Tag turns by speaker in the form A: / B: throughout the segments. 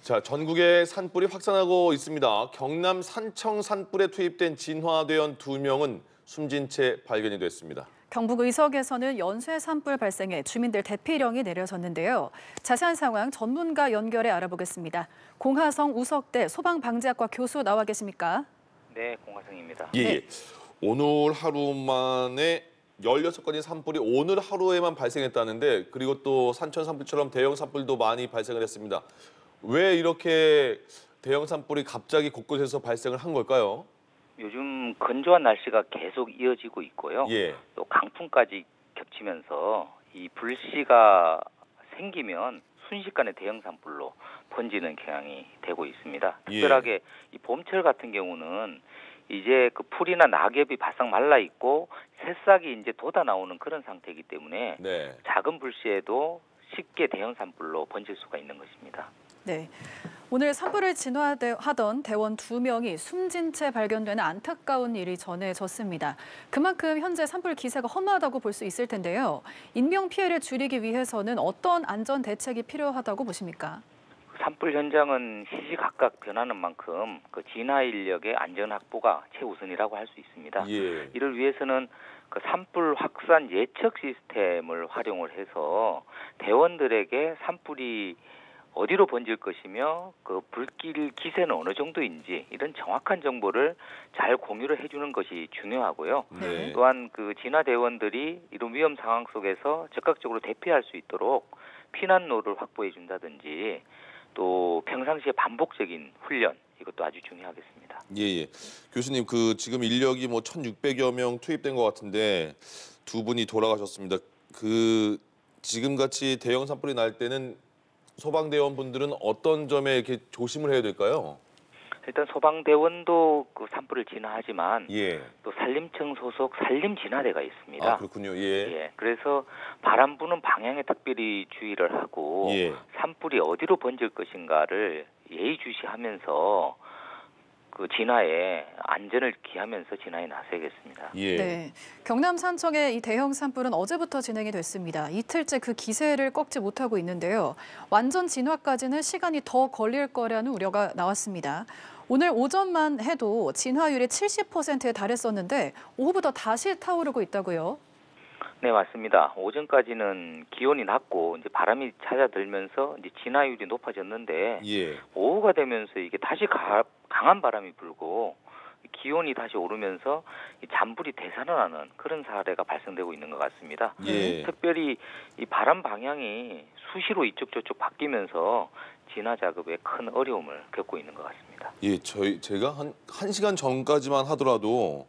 A: 자, 전국에 산불이 확산하고 있습니다. 경남 산청 산불에 투입된 진화대원 2명은 숨진 채 발견이 됐습니다.
B: 경북 의석에서는 연쇄 산불 발생해 주민들 대피령이 내려졌는데요. 자세한 상황 전문가 연결해 알아보겠습니다. 공하성 우석대 소방방재학과 교수 나와 계십니까?
C: 네, 공하성입니다.
A: 예,
B: 네.
A: 예. 오늘 하루 만에 16건의 산불이 오늘 하루에만 발생했다는데 그리고 또 산천 산불처럼 대형 산불도 많이 발생을 했습니다. 왜 이렇게 대형 산불이 갑자기 곳곳에서 발생을 한 걸까요?
C: 요즘 건조한 날씨가 계속 이어지고 있고요.
A: 예.
C: 또 강풍까지 겹치면서 이 불씨가 생기면 순식간에 대형 산불로 번지는 경향이 되고 있습니다. 특별하게 이 봄철 같은 경우는 이제 그 풀이나 낙엽이 바싹 말라 있고 새싹이 이제 돋아 나오는 그런 상태이기 때문에
A: 네.
C: 작은 불씨에도 쉽게 대형 산불로 번질 수가 있는 것입니다.
B: 네. 오늘 산불을 진화하던 대원 2명이 숨진 채 발견되는 안타까운 일이 전해졌습니다. 그만큼 현재 산불 기세가 험하다고 볼 수 있을 텐데요. 인명 피해를 줄이기 위해서는 어떤 안전 대책이 필요하다고 보십니까?
C: 산불 현장은 시시각각 변하는 만큼 그 진화 인력의 안전 확보가 최우선이라고 할 수 있습니다.
A: 예.
C: 이를 위해서는 그 산불 확산 예측 시스템을 활용을 해서 대원들에게 산불이 어디로 번질 것이며 그 불길 기세는 어느 정도인지 이런 정확한 정보를 잘 공유를 해주는 것이 중요하고요.
A: 네.
C: 또한 그 진화 대원들이 이런 위험 상황 속에서 적극적으로 대피할 수 있도록 피난로를 확보해 준다든지 또 평상시에 반복적인 훈련 이것도 아주 중요하겠습니다.
A: 예. 교수님, 그 지금 인력이 뭐 1,600여 명 투입된 것 같은데 2분이 돌아가셨습니다. 그 지금 같이 대형 산불이 날 때는 소방대원분들은 어떤 점에 이렇게 조심을 해야 될까요?
C: 일단 소방대원도 그 산불을 진화하지만
A: 예.
C: 또 산림청 소속 산림진화대가 있습니다.
A: 아, 그렇군요. 예.
C: 그래서 바람 부는 방향에 특별히 주의를 하고
A: 예.
C: 산불이 어디로 번질 것인가를 예의주시하면서 그 진화에 안전을 기하면서 진화에 나서야겠습니다.
A: 예.
B: 네. 경남 산청의 이 대형 산불은 어제부터 진행이 됐습니다. 이틀째 그 기세를 꺾지 못하고 있는데요. 완전 진화까지는 시간이 더 걸릴 거라는 우려가 나왔습니다. 오늘 오전만 해도 진화율이 70%에 달했었는데 오후부터 다시 타오르고 있다고요?
C: 네, 맞습니다. 오전까지는 기온이 낮고 이제 바람이 잦아들면서 이제 진화율이 높아졌는데
A: 예.
C: 오후가 되면서 이게 다시 강한 바람이 불고 기온이 다시 오르면서 잔불이 되살아나는 그런 사례가 발생되고 있는 것 같습니다.
A: 예.
C: 특별히 이 바람 방향이 수시로 이쪽 저쪽 바뀌면서 진화 작업에 큰 어려움을 겪고 있는 것 같습니다.
A: 예, 제가 한 시간 전까지만 하더라도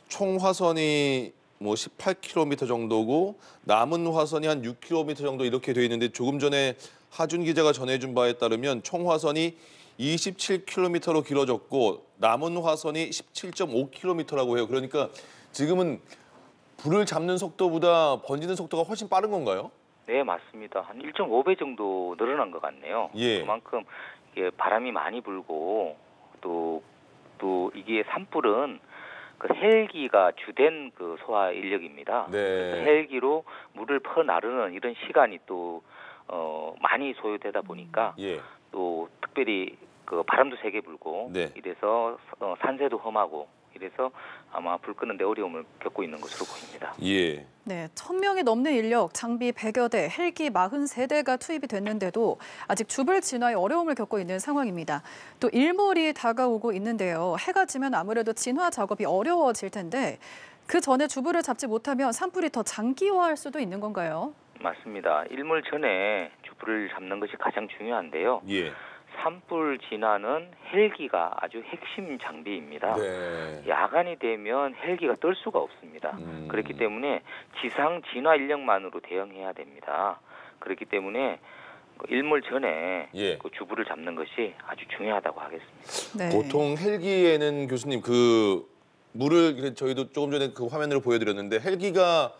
A: 총 화선이 뭐 18km 정도고 남은 화선이 한 6km 정도 이렇게 돼 있는데 조금 전에 하준 기자가 전해준 바에 따르면 총 화선이 27km로 길어졌고 남은 화선이 17.5km라고 해요. 그러니까 지금은 불을 잡는 속도보다 번지는 속도가 훨씬 빠른 건가요?
C: 네, 맞습니다. 한 1.5배 정도 늘어난 것 같네요.
A: 예.
C: 그만큼 이게 바람이 많이 불고 또 이게 산불은 그 헬기가 주된 그 소화 인력입니다.
A: 네.
C: 그래서 헬기로 물을 퍼 나르는 이런 시간이 또 많이 소요되다 보니까
A: 예.
C: 또 특별히 그 바람도 세게 불고
A: 네.
C: 이래서 산세도 험하고 이래서 아마 불 끄는 데 어려움을 겪고 있는 것으로 보입니다.
A: 예.
B: 네, 1,000명이 넘는 인력, 장비 100여 대, 헬기 43대가 투입이 됐는데도 아직 주불 진화에 어려움을 겪고 있는 상황입니다. 또 일몰이 다가오고 있는데요. 해가 지면 아무래도 진화 작업이 어려워질 텐데 그 전에 주불을 잡지 못하면 산불이 더 장기화할 수도 있는 건가요?
C: 맞습니다. 일몰 전에 주불을 잡는 것이 가장 중요한데요.
A: 예.
C: 산불 진화는 헬기가 아주 핵심 장비입니다.
A: 네.
C: 야간이 되면 헬기가 뜰 수가 없습니다. 그렇기 때문에 지상 진화 인력만으로 대응해야 됩니다. 그렇기 때문에 일몰 전에
A: 예.
C: 그 주불을 잡는 것이 아주 중요하다고 하겠습니다.
B: 네.
A: 보통 헬기에는 교수님 그 물을 저희도 조금 전에 그 화면으로 보여드렸는데 헬기가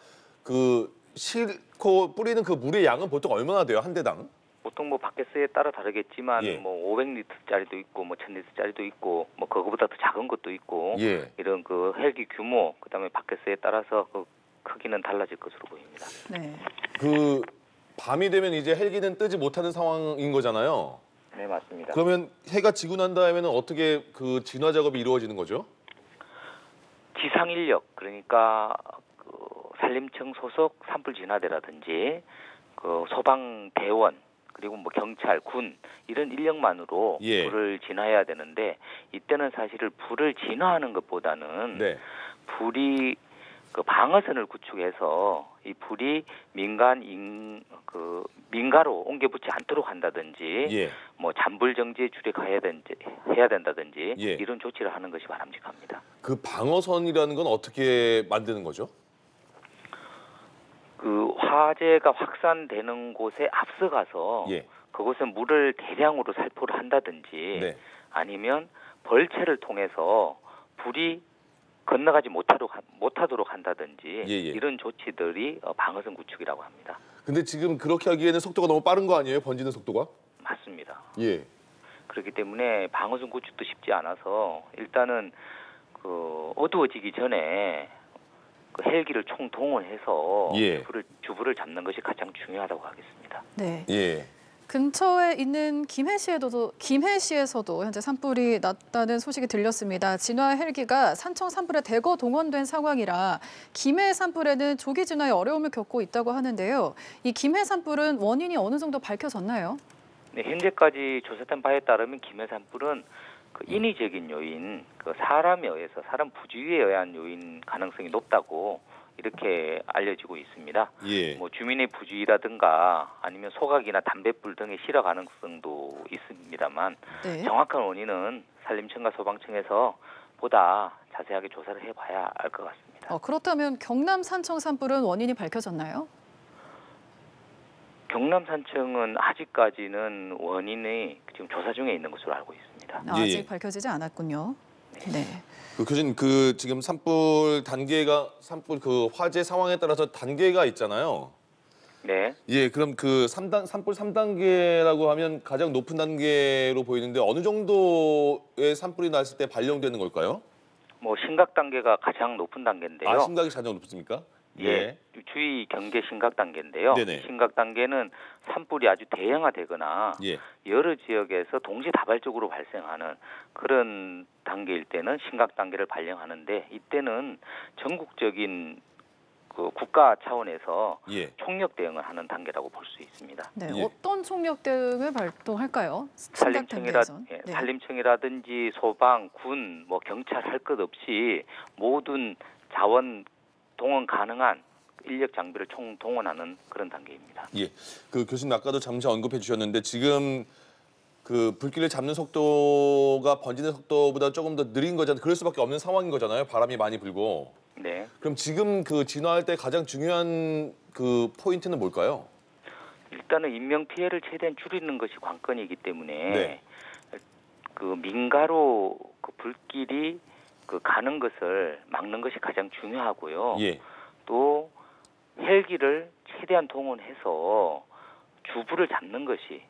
A: 그 싣고 뿌리는 그 물의 양은 보통 얼마나 돼요? 한 대당?
C: 보통 뭐 바켓스에 따라 다르겠지만
A: 예.
C: 뭐 500리터짜리도 있고 뭐 1000리터짜리도 있고 뭐 그거보다 더 작은 것도 있고
A: 예.
C: 이런 그 헬기 규모 그다음에 바켓스에 따라서 그 크기는 달라질 것으로 보입니다.
B: 네.
A: 그 밤이 되면 이제 헬기는 뜨지 못하는 상황인 거잖아요.
C: 네, 맞습니다.
A: 그러면 해가 지고 난 다음에는 어떻게 그 진화 작업이 이루어지는 거죠?
C: 지상 인력, 그러니까 그 산림청 소속 산불 진화대라든지 그 소방 대원, 그리고 뭐 경찰, 군 이런 인력만으로
A: 예.
C: 불을 진화해야 되는데, 이때는 사실은 불을 진화하는 것보다는
A: 네.
C: 불이 그 방어선을 구축해서 이 불이 민가로 옮겨 붙지 않도록 한다든지,
A: 예.
C: 뭐 잔불 정지에 해야 된다든지
A: 예.
C: 이런 조치를 하는 것이 바람직합니다.
A: 그 방어선이라는 건 어떻게 만드는 거죠?
C: 그 화재가 확산되는 곳에 앞서가서
A: 예.
C: 그곳에 물을 대량으로 살포를 한다든지,
A: 네.
C: 아니면 벌채를 통해서 불이 건너가지 못하도록 한다든지
A: 예, 예.
C: 이런 조치들이 방어선 구축이라고 합니다.
A: 근데 지금 그렇게 하기에는 속도가 너무 빠른 거 아니에요? 번지는 속도가?
C: 맞습니다.
A: 예.
C: 그렇기 때문에 방어선 구축도 쉽지 않아서 일단은 그 어두워지기 전에 그 헬기를 총동원해서
A: 예.
C: 주불을 잡는 것이 가장 중요하다고 하겠습니다.
B: 네.
A: 예.
B: 근처에 있는 김해시에서도 현재 산불이 났다는 소식이 들렸습니다. 진화 헬기가 산청 산불에 대거 동원된 상황이라 김해 산불에는 조기 진화에 어려움을 겪고 있다고 하는데요. 이 김해 산불은 원인이 어느 정도 밝혀졌나요?
C: 네, 현재까지 조사된 바에 따르면 김해 산불은 그 인위적인 요인, 그 사람 부주의에 의한 요인 가능성이 높다고 이렇게 알려지고 있습니다.
A: 예.
C: 뭐 주민의 부주의라든가 아니면 소각이나 담뱃불 등의 실화 가능성도 있습니다만,
B: 네.
C: 정확한 원인은 산림청과 소방청에서 보다 자세하게 조사를 해봐야 알 것 같습니다.
B: 그렇다면 경남 산청 산불은 원인이 밝혀졌나요?
C: 경남 산청은 아직까지는 원인이 지금 조사 중에 있는 것으로 알고 있습니다.
A: 예,
B: 아직
A: 예.
B: 밝혀지지 않았군요. 네.
A: 그 교수님 그 지금 산불 그 화재 상황에 따라서 단계가 있잖아요.
C: 네.
A: 예, 그럼 그 산불 3단계라고 하면 가장 높은 단계로 보이는데 어느 정도의 산불이 났을 때 발령되는 걸까요?
C: 뭐 심각 단계가 가장 높은 단계인데요.
A: 아, 심각이 가장 높습니까?
C: 예. 주의 경계 심각 단계인데요.
A: 네네.
C: 심각 단계는 산불이 아주 대형화되거나
A: 예.
C: 여러 지역에서 동시다발적으로 발생하는 그런 단계일 때는 심각 단계를 발령하는데, 이때는 전국적인 그 국가 차원에서
A: 예.
C: 총력 대응을 하는 단계라고 볼 수 있습니다.
B: 네.
A: 예.
B: 어떤 총력 대응을 발동할까요? 심각 단계에선. 네.
C: 산림청이라든지 소방, 군, 뭐 경찰 할 것 없이 모든 자원 동원 가능한 인력 장비를 총동원하는 그런 단계입니다.
A: 예. 그 교수님 아까도 잠시 언급해 주셨는데 지금 그 불길을 잡는 속도가 번지는 속도보다 조금 더 느린 거잖아요. 그럴 수밖에 없는 상황인 거잖아요. 바람이 많이 불고.
C: 네.
A: 그럼 지금 그 진화할 때 가장 중요한 그 포인트는 뭘까요?
C: 일단은 인명 피해를 최대한 줄이는 것이 관건이기 때문에
A: 네.
C: 그 민가로 그 불길이 그 가는 것을 막는 것이 가장 중요하고요.
A: 예.
C: 또 헬기를 최대한 동원해서 주불을 잡는 것이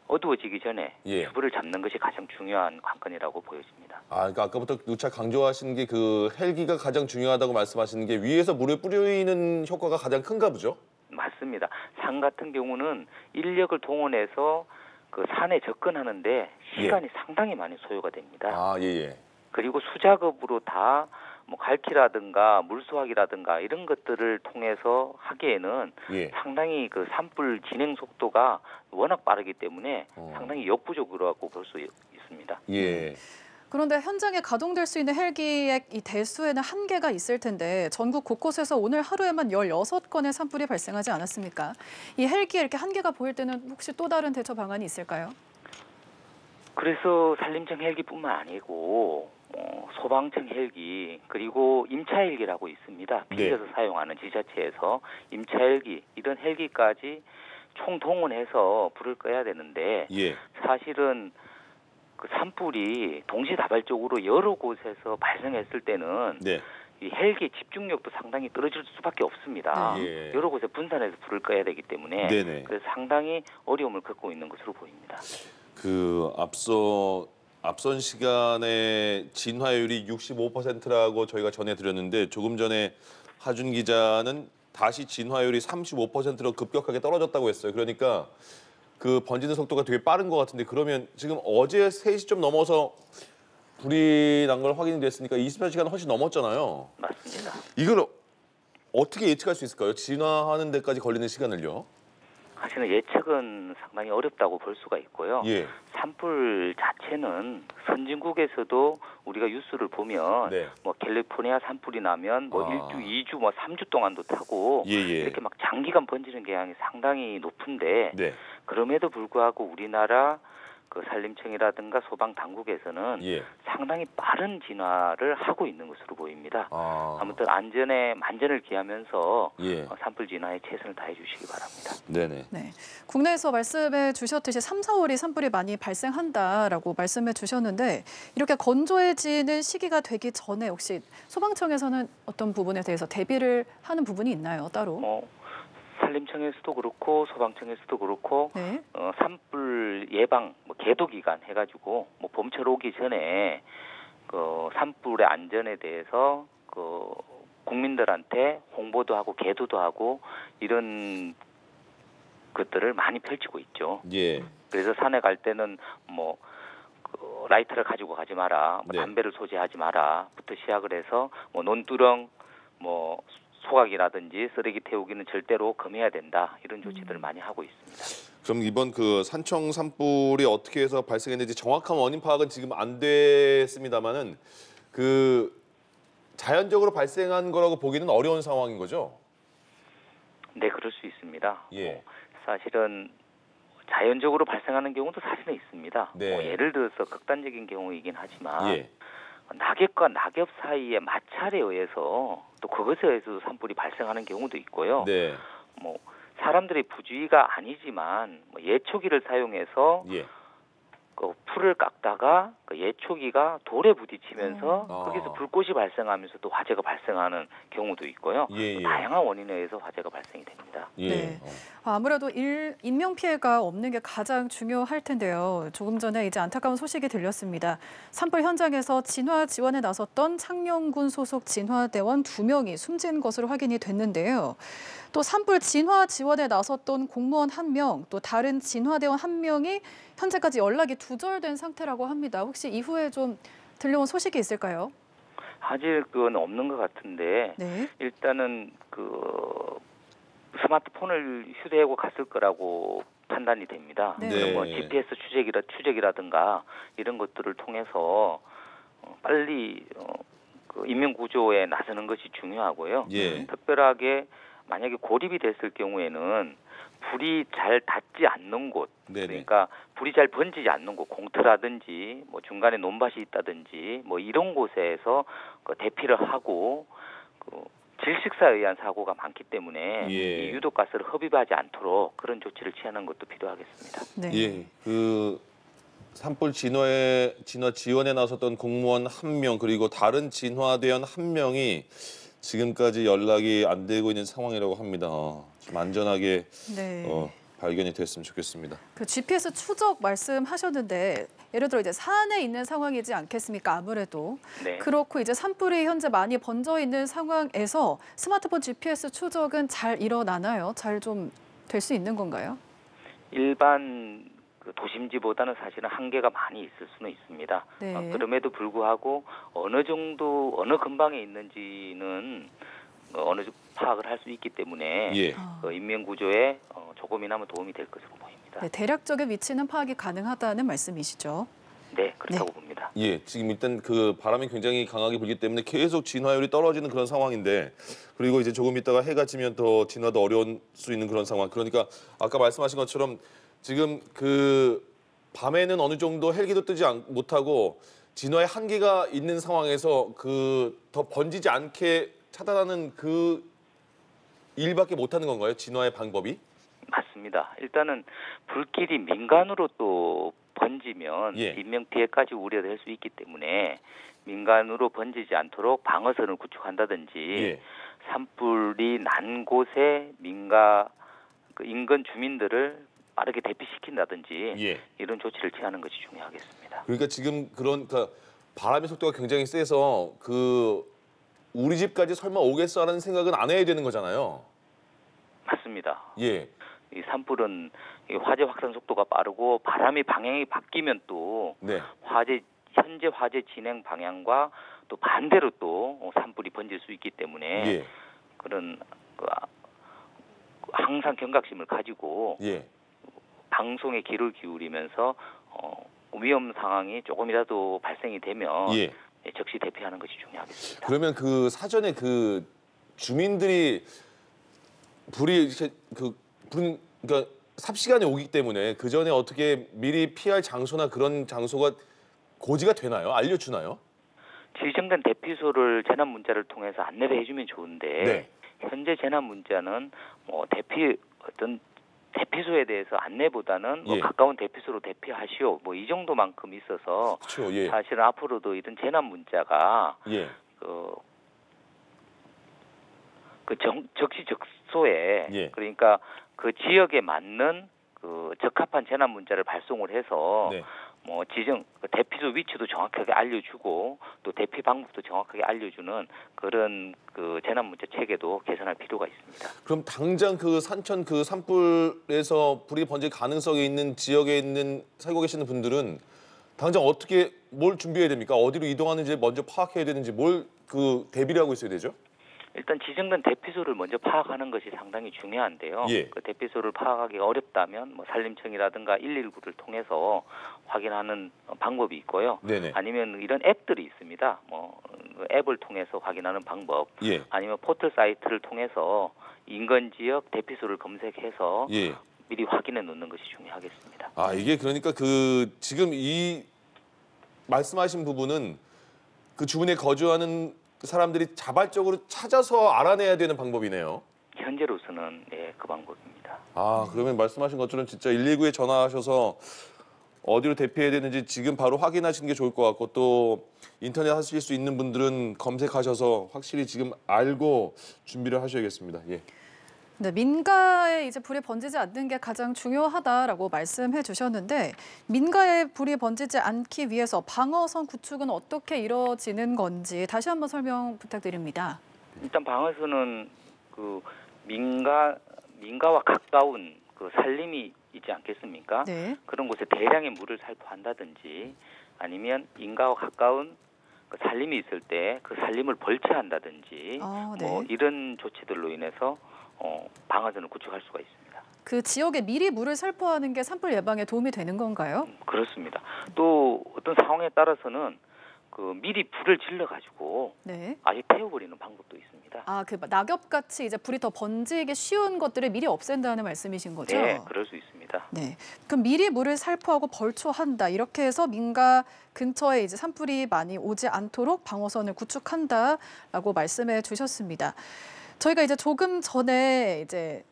C: 어두워지기 전에
A: 예.
C: 주불을 잡는 것이 가장 중요한 관건이라고 보여집니다.
A: 아, 그러니까 아까부터 누차 강조하시는 게 그 헬기가 가장 중요하다고 말씀하시는 게 위에서 물을 뿌리는 효과가 가장 큰가 보죠?
C: 맞습니다. 산 같은 경우는 인력을 동원해서 그 산에 접근하는데 시간이 상당히 많이 소요가 됩니다.
A: 아, 예.
C: 그리고 수작업으로 다 뭐 갈퀴라든가 물수확이라든가 이런 것들을 통해서 하기에는
A: 예.
C: 상당히 그 산불 진행 속도가 워낙 빠르기 때문에
A: 어.
C: 상당히 역부족이라고 볼 수 있습니다.
A: 예.
B: 그런데 현장에 가동될 수 있는 헬기의 이 대수에는 한계가 있을 텐데 전국 곳곳에서 오늘 하루에만 16건의 산불이 발생하지 않았습니까? 이 헬기에 이렇게 한계가 보일 때는 혹시 또 다른 대처 방안이 있을까요?
C: 그래서 산림청 헬기뿐만 아니고 소방청 헬기, 그리고 임차 헬기라고 있습니다. 빌려서 사용하는 지자체에서 임차 헬기, 이런 헬기까지 총동원해서 불을 꺼야 되는데
A: 예.
C: 사실은 그 산불이 동시다발적으로 여러 곳에서 발생했을 때는
A: 네.
C: 이 헬기의 집중력도 상당히 떨어질 수밖에 없습니다.
A: 예.
C: 여러 곳에 분산해서 불을 꺼야 되기 때문에
A: 네네.
C: 그래서 상당히 어려움을 겪고 있는 것으로 보입니다.
A: 그 앞선 시간에 진화율이 65%라고 저희가 전해드렸는데 조금 전에 하준 기자는 다시 진화율이 35%로 급격하게 떨어졌다고 했어요. 그러니까 그 번지는 속도가 되게 빠른 것 같은데 그러면 지금 어제 3시 좀 넘어서 불이 난 걸 확인이 됐으니까 24시간 훨씬 넘었잖아요.
C: 맞습니다.
A: 이걸 어떻게 예측할 수 있을까요? 진화하는 데까지 걸리는 시간을요?
C: 사실은 예측은 상당히 어렵다고 볼 수가 있고요.
A: 예.
C: 산불 자체는 선진국에서도 우리가 뉴스를 보면
A: 네.
C: 뭐 캘리포니아 산불이 나면 뭐
A: 아.
C: 1주, 2주, 뭐 3주 동안도 타고
A: 예, 예.
C: 이렇게 막 장기간 번지는 경향이 상당히 높은데
A: 네.
C: 그럼에도 불구하고 우리나라 그 산림청이라든가 소방 당국에서는
A: 예.
C: 상당히 빠른 진화를 하고 있는 것으로 보입니다.
A: 아.
C: 아무튼 안전에 만전을 기하면서
A: 예.
C: 산불 진화에 최선을 다해 주시기 바랍니다.
A: 네네.
B: 네. 국내에서 말씀해 주셨듯이 3, 4월이 산불이 많이 발생한다라고 말씀해 주셨는데 이렇게 건조해지는 시기가 되기 전에 혹시 소방청에서는 어떤 부분에 대해서 대비를 하는 부분이 있나요, 따로?
C: 산림청에서도 그렇고 소방청에서도 그렇고
B: 네.
C: 산불 예방 계도 기간 해가지고 뭐 봄철 오기 전에 그 산불의 안전에 대해서 그 국민들한테 홍보도 하고 계도도 하고 이런 것들을 많이 펼치고 있죠.
A: 예.
C: 그래서 산에 갈 때는 뭐 라이터를 가지고 가지 마라,
A: 네.
C: 담배를 소지하지 마라부터 시작을 해서 뭐 논두렁, 뭐 소각이라든지 쓰레기 태우기는 절대로 금해야 된다 이런 조치들을 많이 하고 있습니다.
A: 그럼 이번 그 산청 산불이 어떻게 해서 발생했는지 정확한 원인 파악은 지금 안 됐습니다만은 그 자연적으로 발생한 거라고 보기는 어려운 상황인 거죠?
C: 네, 그럴 수 있습니다.
A: 예.
C: 사실은 자연적으로 발생하는 경우도 사실은 있습니다.
A: 네.
C: 예를 들어서 극단적인 경우이긴 하지만
A: 예.
C: 낙엽과 낙엽 사이의 마찰에 의해서 또 그것에 의해서도 산불이 발생하는 경우도 있고요.
A: 네.
C: 뭐 사람들의 부주의가 아니지만 뭐 예초기를 사용해서
A: 예.
C: 그 풀을 깎다가 그 예초기가 돌에 부딪히면서
A: 아.
C: 거기서 불꽃이 발생하면서 또 화재가 발생하는 경우도 있고요.
A: 예, 예.
C: 다양한 원인에 의해서 화재가 발생이 됩니다.
A: 예.
B: 네. 아무래도 인명 피해가 없는 게 가장 중요할 텐데요. 조금 전에 이제 안타까운 소식이 들렸습니다. 산불 현장에서 진화 지원에 나섰던 창녕군 소속 진화대원 2명이 숨진 것으로 확인이 됐는데요. 또 산불 진화 지원에 나섰던 공무원 1명, 또 다른 진화대원 1명이 현재까지 연락이 두절된 상태라고 합니다. 혹시 이후에 좀 들려온 소식이 있을까요?
C: 아직은 없는 것 같은데
B: 네.
C: 일단은 그 스마트폰을 휴대하고 갔을 거라고 판단이 됩니다.
B: 네.
A: 네.
C: 뭐 GPS 추적이라든가 이런 것들을 통해서 빨리 그 인명 구조에 나서는 것이 중요하고요.
A: 예.
C: 특별하게 만약에 고립이 됐을 경우에는 불이 잘 닿지 않는 곳,
A: 네네.
C: 그러니까 불이 잘 번지지 않는 곳, 공터라든지 뭐 중간에 논밭이 있다든지 뭐 이런 곳에서 그 대피를 하고 그 질식사에 의한 사고가 많기 때문에
A: 예.
C: 이 유독가스를 흡입하지 않도록 그런 조치를 취하는 것도 필요하겠습니다.
B: 네.
A: 예. 그 산불 진화 지원에 나섰던 공무원 1명 그리고 다른 진화대원 1명이 지금까지 연락이 안 되고 있는 상황이라고 합니다. 좀 안전하게
B: 네.
A: 발견이 됐으면 좋겠습니다.
B: 그 GPS 추적 말씀하셨는데 예를 들어 이제 산에 있는 상황이지 않겠습니까? 아무래도
C: 네.
B: 그렇고 이제 산불이 현재 많이 번져 있는 상황에서 스마트폰 GPS 추적은 잘 일어나나요? 잘 좀 될 수 있는 건가요?
C: 일반 그 도심지보다는 사실은 한계가 많이 있을 수는 있습니다.
B: 네.
C: 그럼에도 불구하고 어느 정도 어느 근방에 있는지는 어느 정도 파악을 할 수 있기 때문에
A: 예.
C: 그 인명 구조에 조금이나마 도움이 될 것으로 보입니다.
B: 네, 대략적인 위치는 파악이 가능하다는 말씀이시죠?
C: 네, 그렇다고 봅니다.
A: 예, 지금 일단 그 바람이 굉장히 강하게 불기 때문에 계속 진화율이 떨어지는 그런 상황인데 그리고 이제 조금 있다가 해가 지면 더 진화도 어려울 수 있는 그런 상황. 그러니까 아까 말씀하신 것처럼 지금 그 밤에는 어느 정도 헬기도 뜨지 못하고 진화의 한계가 있는 상황에서 그 더 번지지 않게 차단하는 그 일밖에 못하는 건가요? 진화의 방법이?
C: 맞습니다. 일단은 불길이 민간으로 또 번지면
A: 예.
C: 인명 피해까지 우려될 수 있기 때문에 민간으로 번지지 않도록 방어선을 구축한다든지
A: 예.
C: 산불이 난 곳에 그 인근 주민들을 빠르게 대피시킨다든지
A: 예.
C: 이런 조치를 취하는 것이 중요하겠습니다.
A: 그러니까 지금 그러니까 바람의 속도가 굉장히 세서 그 우리 집까지 설마 오겠어라는 생각은 안 해야 되는 거잖아요.
C: 맞습니다.
A: 예.
C: 이 산불은 이 화재 확산 속도가 빠르고 바람이 방향이 바뀌면 또
A: 네.
C: 현재 화재 진행 방향과 또 반대로 또 산불이 번질 수 있기 때문에
A: 예.
C: 그런 항상 경각심을 가지고
A: 예.
C: 방송에 귀를 기울이면서 위험 상황이 조금이라도 발생이 되면
A: 예.
C: 즉시 대피하는 것이 중요하겠습니다.
A: 그러면 그 사전에 그 주민들이 불이 이렇게 그러니까 삽시간에 오기 때문에 그 전에 어떻게 미리 피할 장소나 그런 장소가 고지가 되나요? 알려주나요?
C: 지정된 대피소를 재난 문자를 통해서 안내를 해주면 좋은데
A: 네.
C: 현재 재난 문자는 대피소에 대해서 안내보다는
A: 예.
C: 가까운 대피소로 대피하시오 이 정도만큼 있어서
A: 그렇죠. 예.
C: 사실은 앞으로도 이런 재난 문자가
A: 예.
C: 적시적소에
A: 예.
C: 그러니까 그 지역에 맞는 그 적합한 재난 문자를 발송을 해서
A: 네.
C: 대피소 위치도 정확하게 알려주고 또 대피 방법도 정확하게 알려주는 그런 그 재난 문자 체계도 개선할 필요가 있습니다.
A: 그럼 당장 그 산천 그 산불에서 불이 번질 가능성이 있는 지역에 살고 계시는 분들은 당장 어떻게 뭘 준비해야 됩니까? 어디로 이동하는지 먼저 파악해야 되는지 뭘 그 대비를 하고 있어야 되죠?
C: 일단 지정된 대피소를 먼저 파악하는 것이 상당히 중요한데요.
A: 예.
C: 그 대피소를 파악하기 어렵다면 산림청이라든가 119를 통해서 확인하는 방법이 있고요.
A: 네네.
C: 아니면 이런 앱들이 있습니다. 앱을 통해서 확인하는 방법.
A: 예.
C: 아니면 포털 사이트를 통해서 인근 지역 대피소를 검색해서
A: 예.
C: 미리 확인해 놓는 것이 중요하겠습니다.
A: 아, 이게 그러니까 그 지금 이 말씀하신 부분은 그 주변에 거주하는 사람들이 자발적으로 찾아서 알아내야 되는 방법이네요.
C: 현재로서는 그 방법입니다.
A: 아, 그러면 말씀하신 것처럼 진짜 119에 전화하셔서 어디로 대피해야 되는지 지금 바로 확인하시는 게 좋을 것 같고 또 인터넷 하실 수 있는 분들은 검색하셔서 확실히 지금 알고 준비를 하셔야겠습니다. 예.
B: 네, 민가에 이제 불이 번지지 않는 게 가장 중요하다라고 말씀해 주셨는데 민가에 불이 번지지 않기 위해서 방어선 구축은 어떻게 이루어지는 건지 다시 한번 설명 부탁드립니다.
C: 일단 방어선은 그 민가와 가까운 그 산림이 있지 않겠습니까?
B: 네.
C: 그런 곳에 대량의 물을 살포한다든지 아니면 인가와 가까운 그 산림이 있을 때 그 산림을 벌채한다든지
B: 네.
C: 이런 조치들로 인해서 방어선을 구축할 수가 있습니다.
B: 그 지역에 미리 물을 살포하는 게 산불 예방에 도움이 되는 건가요?
C: 그렇습니다. 또 어떤 상황에 따라서는 그 미리 불을 질러 가지고
B: 네.
C: 아예 태워버리는 방법도 있습니다.
B: 아, 그 낙엽같이 이제 불이 더 번지기 쉬운 것들을 미리 없앤다는 말씀이신 거죠?
C: 네, 그럴 수 있습니다.
B: 네. 그럼 미리 물을 살포하고 벌초한다. 이렇게 해서 민가 근처에 이제 산불이 많이 오지 않도록 방어선을 구축한다라고 말씀해 주셨습니다. 저희가 이제 조금 전에 이제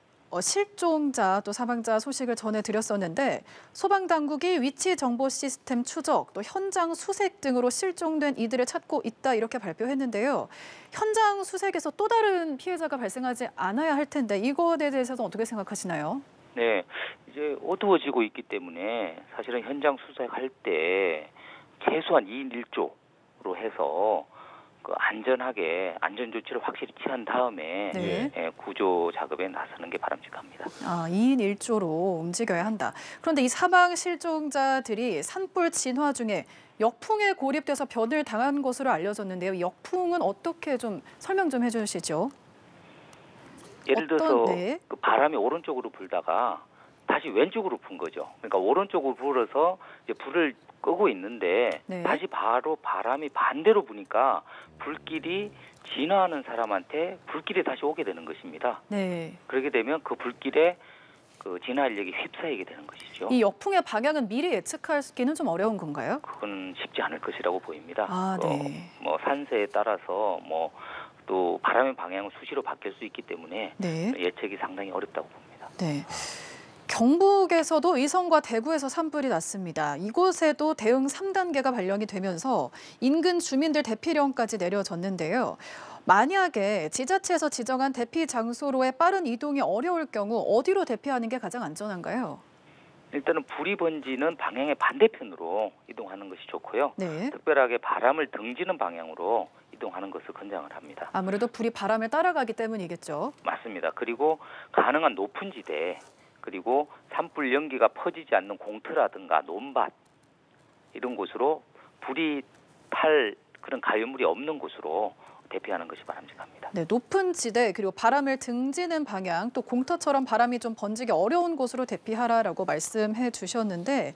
B: 실종자 또 사망자 소식을 전해드렸었는데 소방당국이 위치 정보 시스템 추적 또 현장 수색 등으로 실종된 이들을 찾고 있다 이렇게 발표했는데요. 현장 수색에서 또 다른 피해자가 발생하지 않아야 할 텐데 이것에 대해서는 어떻게 생각하시나요?
C: 네, 이제 어두워지고 있기 때문에 사실은 현장 수색할 때 최소한 2인 1조로 해서 그 안전하게 안전 조치를 확실히 취한 다음에
B: 네.
C: 구조 작업에 나서는 게 바람직합니다.
B: 2인 1조로 움직여야 한다. 그런데 이 사망 실종자들이 산불 진화 중에 역풍에 고립돼서 변을 당한 것으로 알려졌는데요. 역풍은 어떻게 좀 설명 좀 해주시죠?
C: 예를 들어서
B: 네.
C: 그 바람이 오른쪽으로 불다가 다시 왼쪽으로 분 거죠. 그러니까 오른쪽으로 불어서 이제 불을 끄고 있는데
B: 네.
C: 다시 바로 바람이 반대로 부니까 불길이 진화하는 사람한테 불길이 다시 오게 되는 것입니다.
B: 네.
C: 그렇게 되면 그 불길에 그 진화 인력이 휩싸이게 되는 것이죠.
B: 이 역풍의 방향은 미리 예측하기는 좀 어려운 건가요?
C: 그건 쉽지 않을 것이라고 보입니다.
B: 네.
C: 산세에 따라서 또 바람의 방향은 수시로 바뀔 수 있기 때문에
B: 네.
C: 예측이 상당히 어렵다고 봅니다.
B: 네. 경북에서도 의성과 대구에서 산불이 났습니다. 이곳에도 대응 3단계가 발령이 되면서 인근 주민들 대피령까지 내려졌는데요. 만약에 지자체에서 지정한 대피 장소로의 빠른 이동이 어려울 경우 어디로 대피하는 게 가장 안전한가요?
C: 일단은 불이 번지는 방향의 반대편으로 이동하는 것이 좋고요.
B: 네.
C: 특별하게 바람을 등지는 방향으로 이동하는 것을 권장을 합니다.
B: 아무래도 불이 바람을 따라가기 때문이겠죠.
C: 맞습니다. 그리고 가능한 높은 지대, 그리고 산불 연기가 퍼지지 않는 공터라든가 논밭 이런 곳으로 불이 탈 그런 가연물이 없는 곳으로 대피하는 것이 바람직합니다.
B: 네, 높은 지대 그리고 바람을 등지는 방향 또 공터처럼 바람이 좀 번지기 어려운 곳으로 대피하라라고 말씀해 주셨는데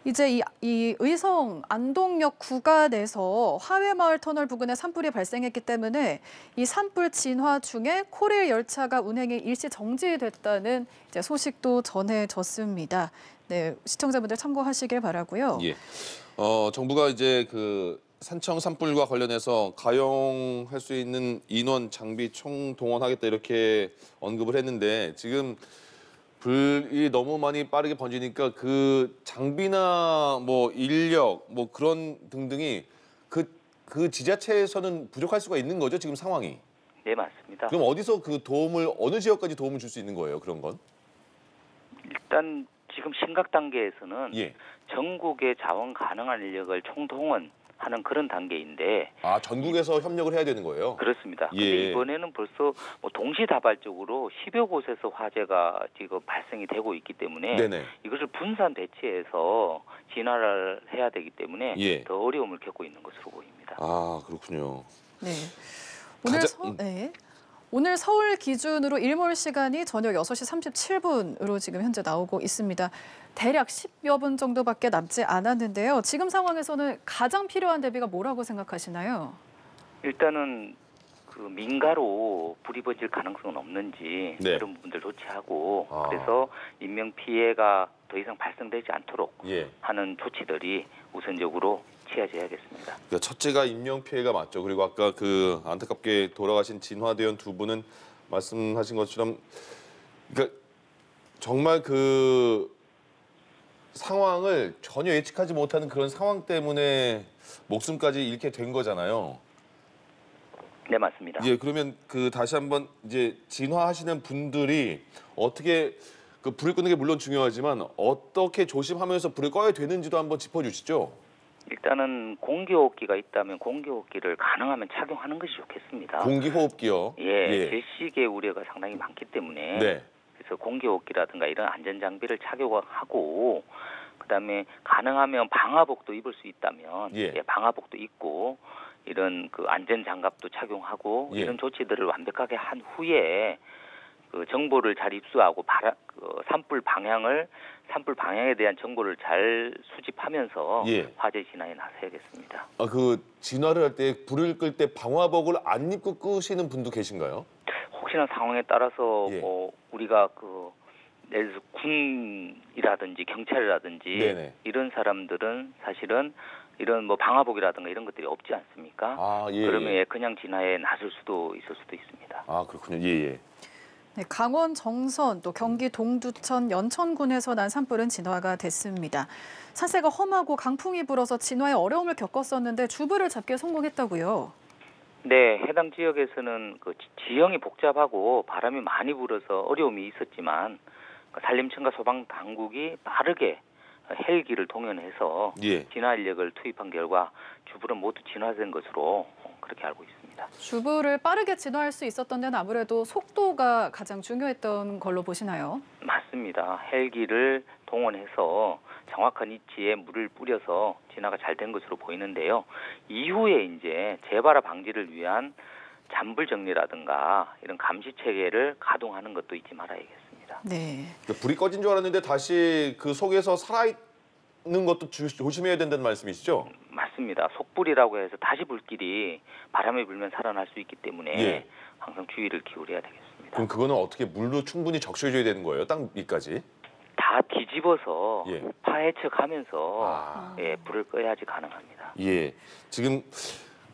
B: 이제 이 의성 안동역 구간에서 화훼마을 터널 부근에 산불이 발생했기 때문에 이 산불 진화 중에 코레일 열차가 운행이 일시 정지됐다는 이제 소식도 전해졌습니다. 네, 시청자분들 참고하시길 바라고요.
A: 예. 정부가 이제 그 산청 산불과 관련해서 가용할 수 있는 인원, 장비 총동원하겠다 이렇게 언급을 했는데 지금 불이 너무 많이 빠르게 번지니까 그 장비나 뭐 인력 뭐 그런 등등이 그 지자체에서는 부족할 수가 있는 거죠, 지금 상황이.
C: 네, 맞습니다.
A: 그럼 어디서 그 도움을 어느 지역까지 도움을 줄 수 있는 거예요, 그런 건?
C: 일단 지금 심각 단계에서는
A: 예.
C: 전국의 자원 가능한 인력을 총동원하는 그런 단계인데
A: 아, 전국에서 협력을 해야 되는 거예요?
C: 그렇습니다.
A: 예.
C: 근데 이번에는 벌써 뭐 동시다발적으로 10여 곳에서 화재가 지금 발생이 되고 있기 때문에
A: 네네.
C: 이것을 분산 배치해서 진화를 해야 되기 때문에
A: 예.
C: 더 어려움을 겪고 있는 것으로 보입니다.
A: 아, 그렇군요.
B: 네. 오늘
A: 가장-
B: 네. 오늘 서울 기준으로 일몰 시간이 저녁 6시 37분으로 지금 현재 나오고 있습니다. 대략 10여 분 정도밖에 남지 않았는데요. 지금 상황에서는 가장 필요한 대비가 뭐라고 생각하시나요?
C: 일단은 그 민가로 불이 번질 가능성은 없는지
A: 네.
C: 그런 부분들 조치하고
A: 아.
C: 그래서 인명 피해가 더 이상 발생되지 않도록
A: 예.
C: 하는 조치들이 우선적으로 취해져야겠습니다.
A: 그러니까 첫째가 인명 피해가 맞죠. 그리고 아까 그 안타깝게 돌아가신 진화대원 두 분은 말씀하신 것처럼 그러니까 정말 그 상황을 전혀 예측하지 못하는 그런 상황 때문에 목숨까지 잃게 된 거잖아요.
C: 네, 맞습니다.
A: 예, 그러면 그 다시 한번 이제 진화하시는 분들이 어떻게 그 불을 끄는 게 물론 중요하지만 어떻게 조심하면서 불을 꺼야 되는지도 한번 짚어주시죠.
C: 일단은 공기호흡기가 있다면 공기호흡기를 가능하면 착용하는 것이 좋겠습니다.
A: 공기호흡기요.
C: 예, 질식의 우려가 상당히 많기 때문에
A: 네.
C: 그래서 공기호흡기라든가 이런 안전장비를 착용하고 그다음에 가능하면 방화복도 입을 수 있다면
A: 예.
C: 방화복도 입고 이런 그 안전장갑도 착용하고
A: 예.
C: 이런 조치들을 완벽하게 한 후에 그 정보를 잘 입수하고 산불 방향에 대한 정보를 잘 수집하면서
A: 예.
C: 화재 진화에 나서야겠습니다.
A: 아, 그 진화를 할 때 불을 끌 때 방화복을 안 입고 끄시는 분도 계신가요?
C: 혹시나 상황에 따라서
A: 예.
C: 뭐 우리가 그 예를 들어서 군이라든지 경찰이라든지
A: 네네.
C: 이런 사람들은 사실은 이런 뭐 방화복이라든가 이런 것들이 없지 않습니까?
A: 아, 예.
C: 그러면 그냥 진화에 나설 수도 있을 수도 있습니다.
A: 아, 그렇군요. 예, 예.
B: 네, 강원 정선 또 경기 동두천 연천군에서 난 산불은 진화가 됐습니다. 산세가 험하고 강풍이 불어서 진화에 어려움을 겪었었는데 주부를 잡기에 성공했다고요.
C: 네, 해당 지역에서는 그 지형이 복잡하고 바람이 많이 불어서 어려움이 있었지만 산림청과 소방 당국이 빠르게 헬기를 동원해서
A: 예.
C: 진화 인력을 투입한 결과 주부는 모두 진화된 것으로 그렇게 알고 있습니다.
B: 주부를 빠르게 진화할 수 있었던 데는 아무래도 속도가 가장 중요했던 걸로 보시나요?
C: 맞습니다. 헬기를 동원해서 정확한 위치에 물을 뿌려서 진화가 잘 된 것으로 보이는데요. 이후에 이제 재발화 방지를 위한 잔불 정리라든가 이런 감시 체계를 가동하는 것도 잊지 말아야겠습니다.
B: 네.
A: 그러니까 불이 꺼진 줄 알았는데 다시 그 속에서 살아있는 것도 조심해야 된다는 말씀이시죠?
C: 맞습니다. 속불이라고 해서 다시 불길이 바람이 불면 살아날 수 있기 때문에
A: 예.
C: 항상 주의를 기울여야 되겠습니다.
A: 그럼 그거는 어떻게 물로 충분히 적셔줘야 되는 거예요? 땅 위까지?
C: 다 뒤집어서
A: 예.
C: 파헤쳐가면서
A: 아.
C: 불을 꺼야지 가능합니다.
A: 예. 지금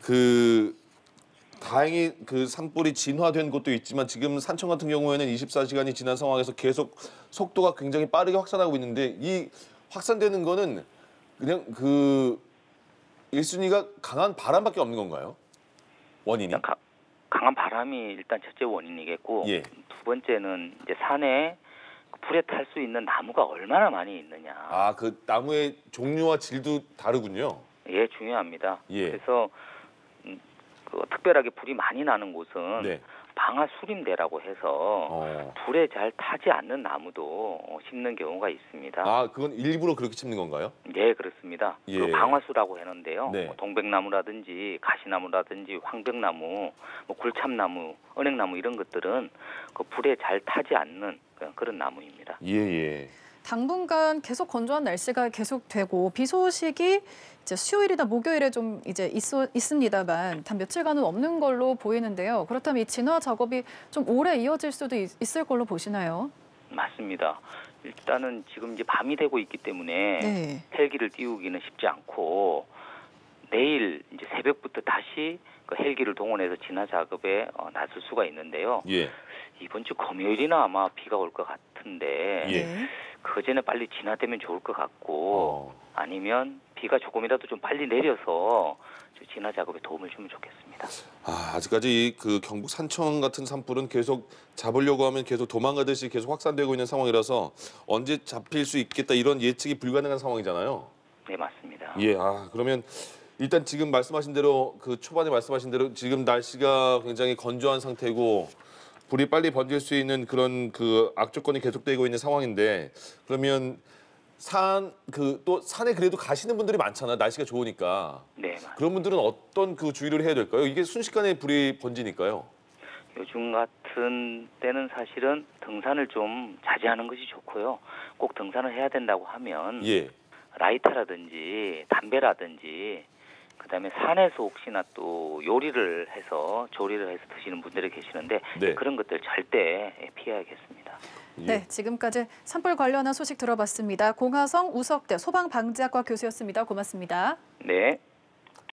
A: 그 다행히 그 산불이 진화된 곳도 있지만 지금 산청 같은 경우에는 24시간이 지난 상황에서 계속 속도가 굉장히 빠르게 확산하고 있는데 이 확산되는 거는 그냥 그 1순위가 강한 바람밖에 없는 건가요? 원인이?
C: 일단 강한 바람이 일단 첫째 원인이겠고
A: 예.
C: 두 번째는 이제 산에 불에 탈 수 있는 나무가 얼마나 많이 있느냐.
A: 아, 그 나무의 종류와 질도 다르군요.
C: 예, 중요합니다.
A: 예.
C: 그래서 그 특별하게 불이 많이 나는 곳은
A: 네.
C: 방아수림대라고 해서 불에 잘 타지 않는 나무도 심는 경우가 있습니다.
A: 아, 그건 일부러 그렇게 심는 건가요?
C: 네, 그렇습니다.
A: 예.
C: 그 방화수라고 하는데요.
A: 네.
C: 뭐 동백나무라든지 가시나무라든지 황백나무, 뭐 굴참나무, 은행나무 이런 것들은 그 불에 잘 타지 않는 그런 나무입니다.
A: 예, 예.
B: 당분간 계속 건조한 날씨가 계속되고 비 소식이 이제 수요일이나 목요일에 좀 이제 있습니다만 단 며칠간은 없는 걸로 보이는데요. 그렇다면 이 진화 작업이 좀 오래 이어질 수도 있을 걸로 보시나요?
C: 맞습니다. 일단은 지금 이제 밤이 되고 있기 때문에
B: 네.
C: 헬기를 띄우기는 쉽지 않고 내일 이제 새벽부터 다시 그 헬기를 동원해서 진화 작업에 나설 수가 있는데요.
A: 예.
C: 이번 주 금요일이나 아마 비가 올 것 같은데
A: 예.
B: 네.
C: 그 전에 빨리 진화되면 좋을 것 같고 아니면 비가 조금이라도 좀 빨리 내려서 진화 작업에 도움을 주면 좋겠습니다.
A: 아, 아직까지 그 경북 산청 같은 산불은 계속 잡으려고 하면 계속 도망가듯이 계속 확산되고 있는 상황이라서 언제 잡힐 수 있겠다 이런 예측이 불가능한 상황이잖아요.
C: 네, 맞습니다.
A: 예, 그러면 일단 지금 말씀하신 대로 그 초반에 말씀하신 대로 지금 날씨가 굉장히 건조한 상태고 불이 빨리 번질 수 있는 그런 그 악조건이 계속되고 있는 상황인데 그러면 또 산에 그래도 가시는 분들이 많잖아. 날씨가 좋으니까.
C: 네, 맞습니다.
A: 그런 분들은 어떤 그 주의를 해야 될까요? 이게 순식간에 불이 번지니까요.
C: 요즘 같은 때는 사실은 등산을 좀 자제하는 것이 좋고요. 꼭 등산을 해야 된다고 하면
A: 예.
C: 라이터라든지 담배라든지 그다음에 산에서 혹시나 또 조리를 해서 드시는 분들이 계시는데
A: 네.
C: 그런 것들 절대 피해야겠습니다.
A: 예.
B: 네, 지금까지 산불 관련한 소식 들어봤습니다. 공화성 우석대 소방방지학과 교수였습니다. 고맙습니다.
C: 네.